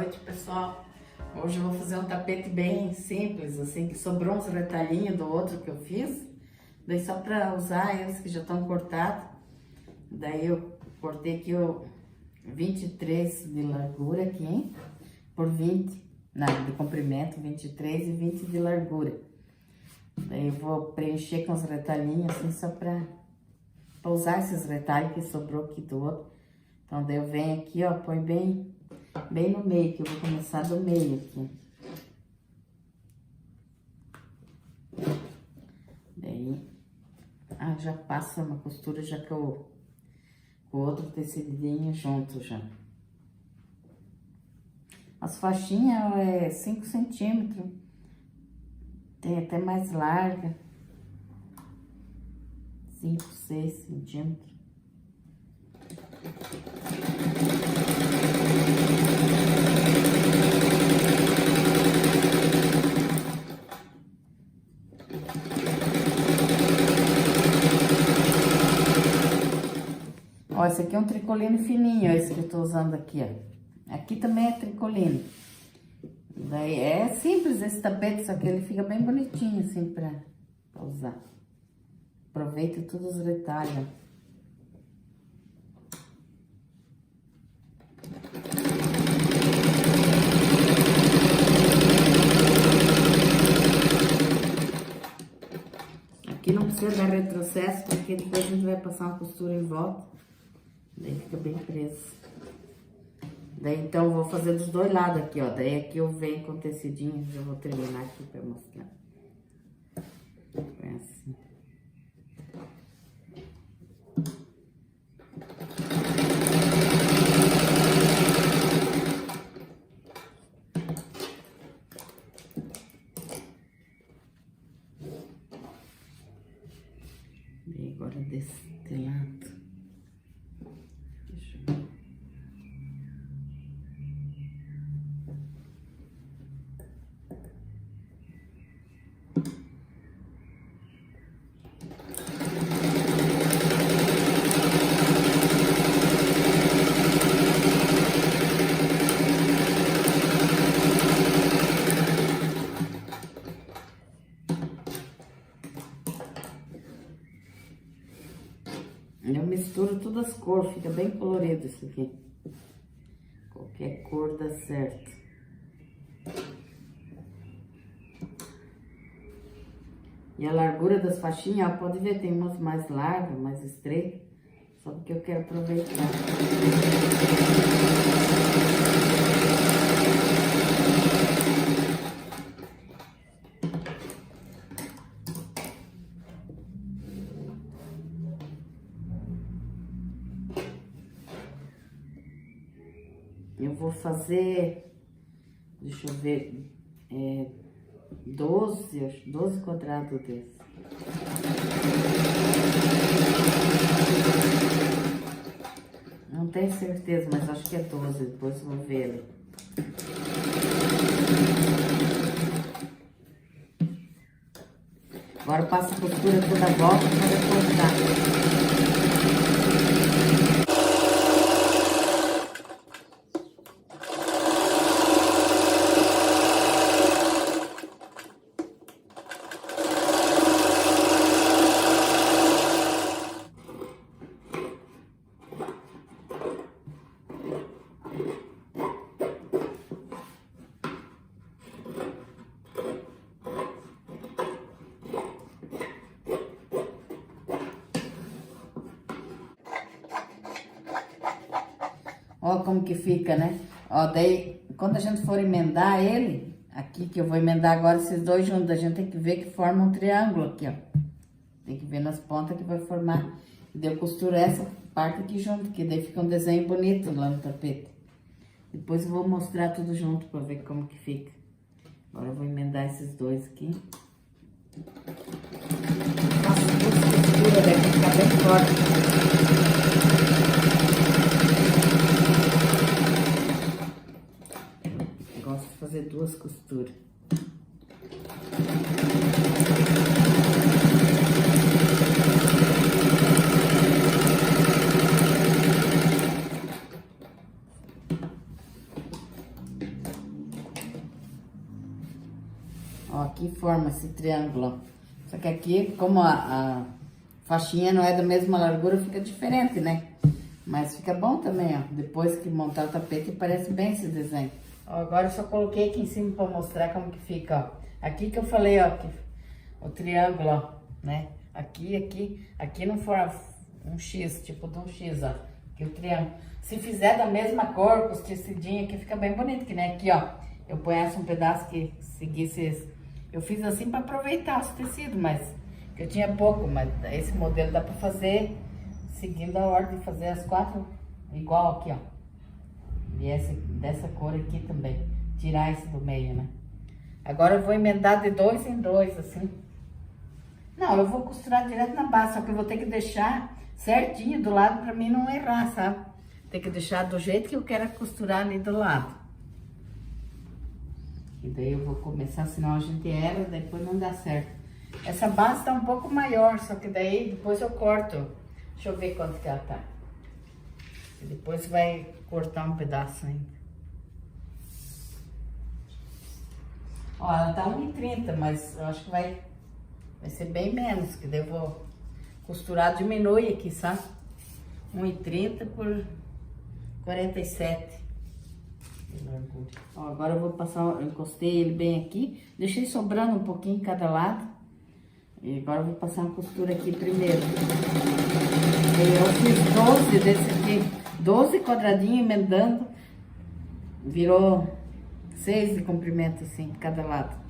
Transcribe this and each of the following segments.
noite, pessoal. Hoje eu vou fazer um tapete bem simples, assim, que sobrou uns retalhinhos do outro que eu fiz. Daí só pra usar eles que já estão cortados. Daí eu cortei aqui o 23 de largura aqui, hein? Por 20, de comprimento, 23 e 20 de largura. Daí eu vou preencher com os retalhinhos, assim, só pra usar esses retalhos que sobrou aqui do outro. Então, daí eu venho aqui, ó, põe bem no meio, que eu vou começar do meio aqui. Daí, já passo uma costura já que o outro tecidinho junto já. As faixinhas é 5 centímetros, tem até mais larga, 5, 6 centímetros. Ó, esse aqui é um tricoline fininho, esse que eu tô usando aqui, ó. Aqui também é tricoline. Daí é simples esse tapete, só que ele fica bem bonitinho, assim, pra usar. Aproveita todos os retalhos. Aqui não precisa dar retrocesso, porque depois a gente vai passar uma costura em volta. Daí fica bem preso. Daí então eu vou fazer dos dois lados aqui, ó. Daí aqui eu venho com o tecidinho, já vou terminar aqui pra mostrar. É assim. E agora desse lado. Deixa eu ver. Eu misturo todas as cores, fica bem colorido isso aqui. Qualquer cor dá certo. E a largura das faixinhas, ó, pode ver, tem umas mais largas, mais estreitas. Só porque eu quero aproveitar. Eu vou fazer, deixa eu ver, 12 quadrados desses. Não tenho certeza, mas acho que é 12, depois eu vou ver ali. Agora eu passo a costura toda a volta para cortar. Ó como que fica, né? Ó, daí, quando a gente for emendar ele, aqui que eu vou emendar agora esses dois juntos, a gente tem que ver que forma um triângulo aqui, ó. Tem que ver nas pontas que vai formar. E daí eu costuro essa parte aqui junto, que daí fica um desenho bonito lá no tapete. Depois eu vou mostrar tudo junto pra ver como que fica. Agora eu vou emendar esses dois aqui. Faço duas costuras, deve ficar bem forte. Fazer duas costuras. forma esse triângulo, ó. Só que aqui, como a faixinha não é da mesma largura, fica diferente, né? Mas fica bom também, ó. Depois que montar o tapete, parece bem esse desenho. Ó, agora eu só coloquei aqui em cima pra mostrar como que fica, ó. Aqui que eu falei, ó, que o triângulo, ó, né? Aqui não forma um X, tipo de um X, ó. Aqui o triângulo. Se fizer da mesma cor, com os tecidinhos aqui, fica bem bonito, que nem aqui, ó. Eu ponhasse um pedaço que seguisse esse. Eu fiz assim pra aproveitar os tecidos, mas eu tinha pouco, mas esse modelo dá pra fazer seguindo a ordem, fazer as 4 igual aqui, ó. E essa, dessa cor aqui também. Tirar esse do meio, né? Agora eu vou emendar de 2 em 2, assim. Não, eu vou costurar direto na base, só que eu vou ter que deixar certinho do lado pra mim não errar, sabe? Tem que deixar do jeito que eu quero costurar ali do lado. E daí eu vou começar, senão a gente erra, depois não dá certo. Essa base tá um pouco maior, só que daí depois eu corto. Deixa eu ver quanto que ela tá. E depois vai cortar um pedaço ainda. Ó, ela tá 1,30, mas eu acho que vai ser bem menos, que daí eu vou costurar, diminui aqui, sabe? 1,30 por 47 de largura. Ó, agora eu vou passar, eu encostei ele bem aqui, deixei sobrando um pouquinho em cada lado. E agora eu vou passar uma costura aqui primeiro. Eu fiz 12 desse aqui, 12 quadradinhos emendando, virou 6 de comprimento assim, de cada lado.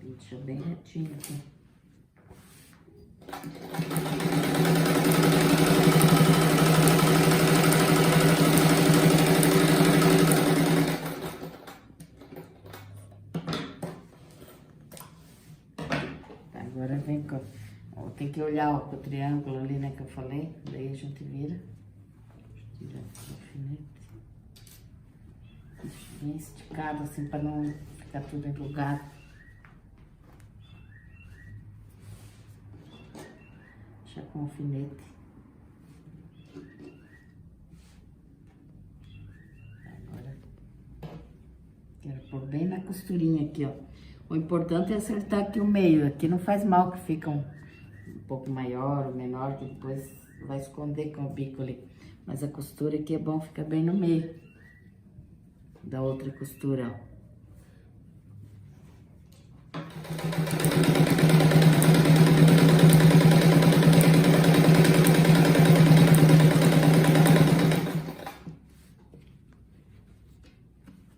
Deixa bem retinho aqui. Agora vem com... Tem que olhar ó, pro triângulo ali, né, que eu falei. Daí a gente vira. Tira o alfinete. Bem esticado, assim, pra não ficar tudo enrugado. Deixa com o alfinete. Agora, quero pôr bem na costurinha aqui, ó. O importante é acertar aqui o meio. Aqui não faz mal que fica um pouco maior ou menor, que depois vai esconder com o bico ali. Mas a costura aqui é bom ficar bem no meio da outra costura, ó.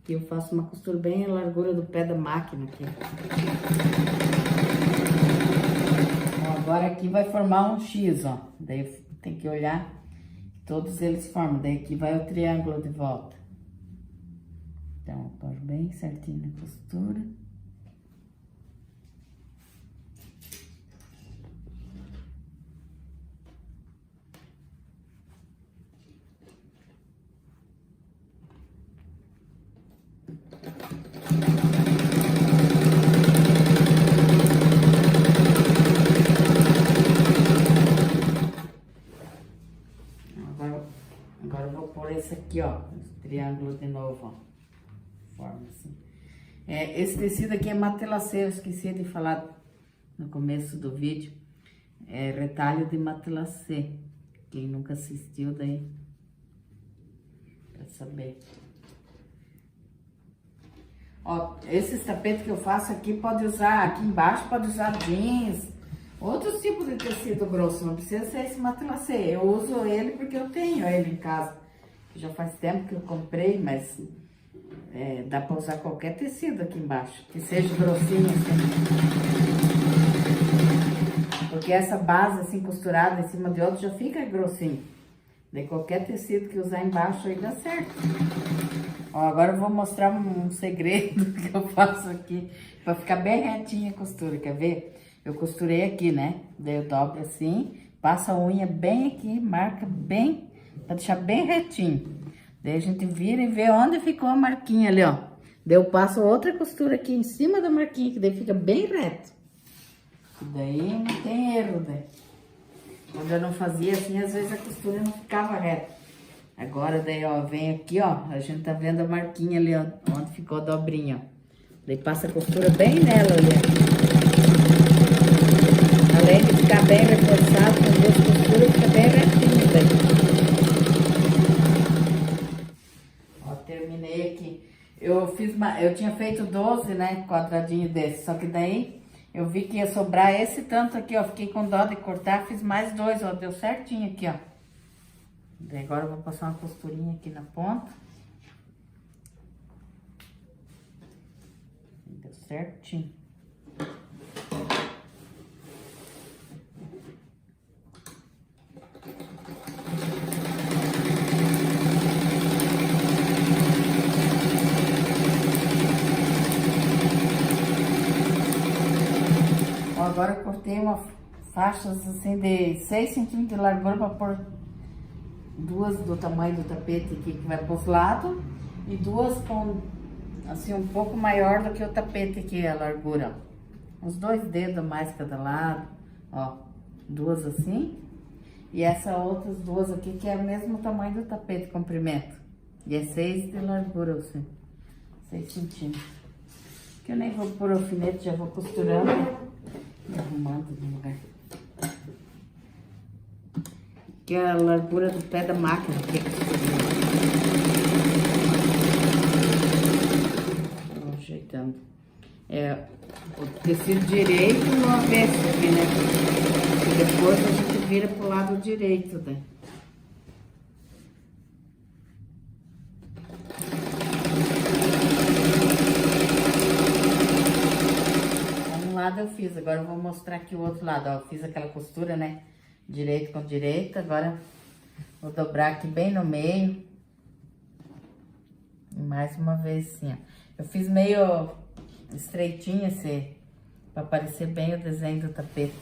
Aqui eu faço uma costura bem a largura do pé da máquina aqui. Ó, agora aqui vai formar um X, ó. Daí tem que olhar, todos eles formam. Daí aqui vai o triângulo de volta. Então, eu pôr bem certinho na costura. Agora eu vou pôr esse aqui, ó, esse triângulo de novo, ó. Forma assim. Esse tecido aqui é matelacê, eu esqueci de falar no começo do vídeo. É retalho de matelacê. Quem nunca assistiu daí, pra saber. Ó, esses tapetes que eu faço aqui, pode usar, aqui embaixo pode usar jeans, outros tipos de tecido grosso, não precisa ser esse matelacê. Eu uso ele porque eu tenho ele em casa. Já faz tempo que eu comprei, mas dá pra usar qualquer tecido aqui embaixo, que seja grossinho assim. Porque essa base assim costurada em cima de outro já fica grossinho. Daí qualquer tecido que usar embaixo aí dá certo. Ó, agora eu vou mostrar um segredo que eu faço aqui, pra ficar bem retinha a costura, quer ver? Eu costurei aqui, né? Daí eu dobro assim, passo a unha bem aqui, marca bem, pra deixar bem retinho. Daí a gente vira e vê onde ficou a marquinha ali, ó. Daí eu passo outra costura aqui em cima da marquinha, que daí fica bem reto. E daí não tem erro, daí. Quando eu não fazia assim, às vezes a costura não ficava reta. Agora daí, ó, vem aqui, ó, a gente tá vendo a marquinha ali, ó, onde ficou a dobrinha, ó. Daí passa a costura bem nela ali, ó. Além de ficar bem reforçado com duas costuras, fica bem retinho daí. Ó, terminei aqui. Eu tinha feito 12, né, quadradinho desse, só que daí eu vi que ia sobrar esse tanto aqui, ó. Fiquei com dó de cortar, fiz mais 2, ó, deu certinho aqui, ó. Daí agora eu vou passar uma costurinha aqui na ponta. Deu certinho. Ó, agora eu cortei uma faixas assim de 6 centímetros de largura para pôr duas do tamanho do tapete aqui que vai para os lados e duas com assim um pouco maior do que o tapete aqui, a largura, ó. Uns 2 dedos a mais cada lado, ó, duas assim e essas outras duas aqui que é o mesmo tamanho do tapete, comprimento, e é 6 de largura, assim, 6 centímetros, que eu nem vou pôr alfinete, já vou costurando e arrumando no lugar. Que é a largura do pé da máquina. Tô ajeitando. É o tecido direito no avesso aqui, né? E depois a gente vira pro lado direito, né? Um lado eu fiz, agora eu vou mostrar aqui o outro lado, ó. Eu fiz aquela costura, né? Direito com direito, agora vou dobrar aqui bem no meio. E mais uma vez assim, ó. Eu fiz meio estreitinho esse, pra parecer bem o desenho do tapete.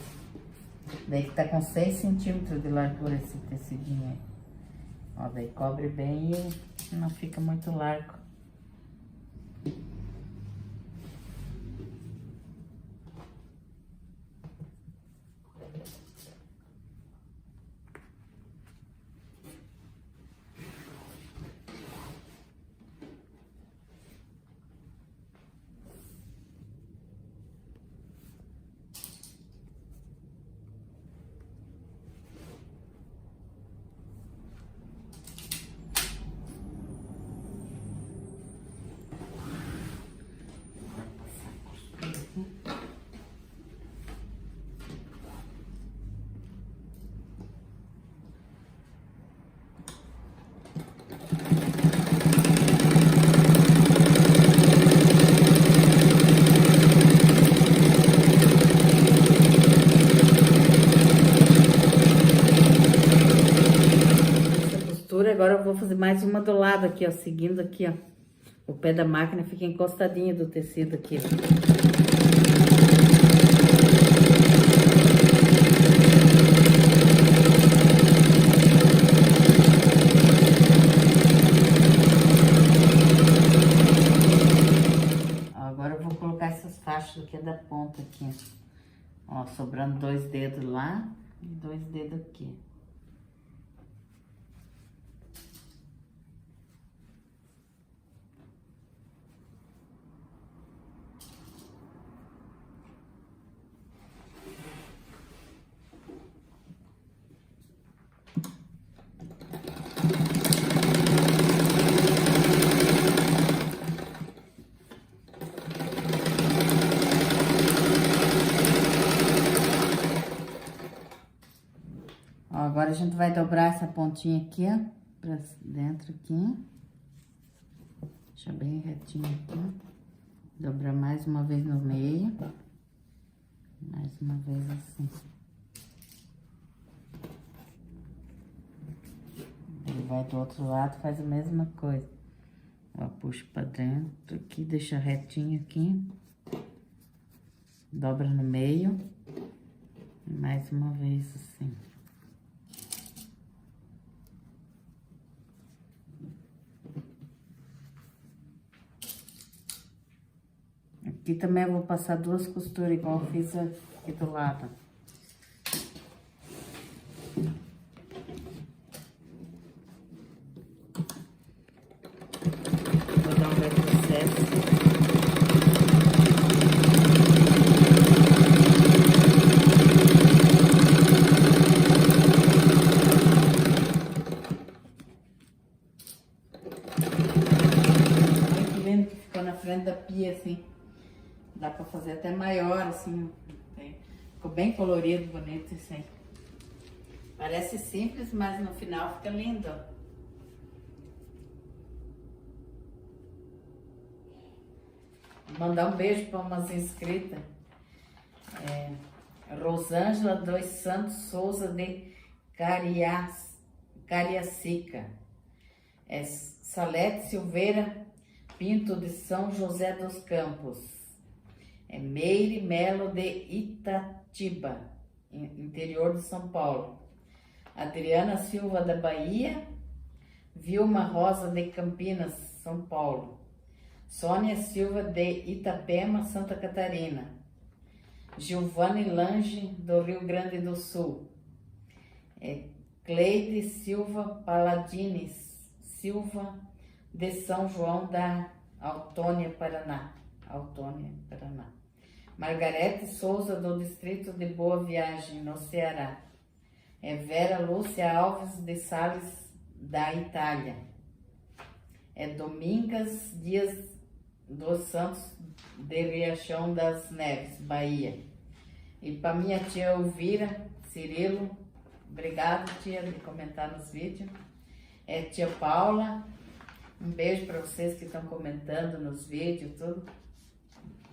Daí que tá com 6 centímetros de largura esse tecidinho aí. Ó, daí cobre bem e não fica muito largo. Agora eu vou fazer mais uma do lado aqui, ó, seguindo aqui, ó. O pé da máquina fica encostadinho do tecido aqui, ó. Agora eu vou colocar essas faixas aqui da ponta aqui, ó, sobrando 2 dedos lá e 2 dedos aqui. Agora a gente vai dobrar essa pontinha aqui, ó, pra dentro aqui. Deixa bem retinho aqui. Dobrar mais uma vez no meio. Mais uma vez assim. Ele vai do outro lado, faz a mesma coisa. Ó, puxa pra dentro aqui, deixa retinho aqui. Dobra no meio. E mais uma vez assim. Aqui também eu vou passar 2 costuras, igual eu fiz aqui do lado. pôr na frente da pia, assim. Dá pra fazer até maior, assim. Ficou bem colorido, bonito isso aí. Parece simples, mas no final fica lindo, ó. Vou mandar um beijo para umas inscritas. Rosângela dos Santos Souza de Cariacica. Salete Silveira Pinto de São José dos Campos. Meire Melo de Itatiba, interior de São Paulo. Adriana Silva da Bahia. Vilma Rosa de Campinas, São Paulo. Sônia Silva de Itapema, Santa Catarina. Giovanni Lange, do Rio Grande do Sul. Cleide Silva Paladines Silva, de São João da Autônia, Paraná. Margarete Souza, do Distrito de Boa Viagem, no Ceará. Vera Lúcia Alves de Sales, da Itália. Domingas Dias dos Santos, de Riachão das Neves, Bahia. E para minha tia Elvira Cirilo, obrigado, tia, de comentar nos vídeos. Tia Paula, um beijo para vocês que estão comentando nos vídeos, tudo.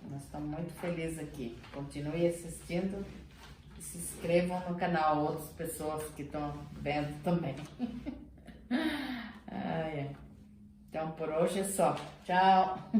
Nós estamos muito felizes aqui. Continue assistindo e se inscrevam no canal, outras pessoas que estão vendo também. Então por hoje é só. Tchau!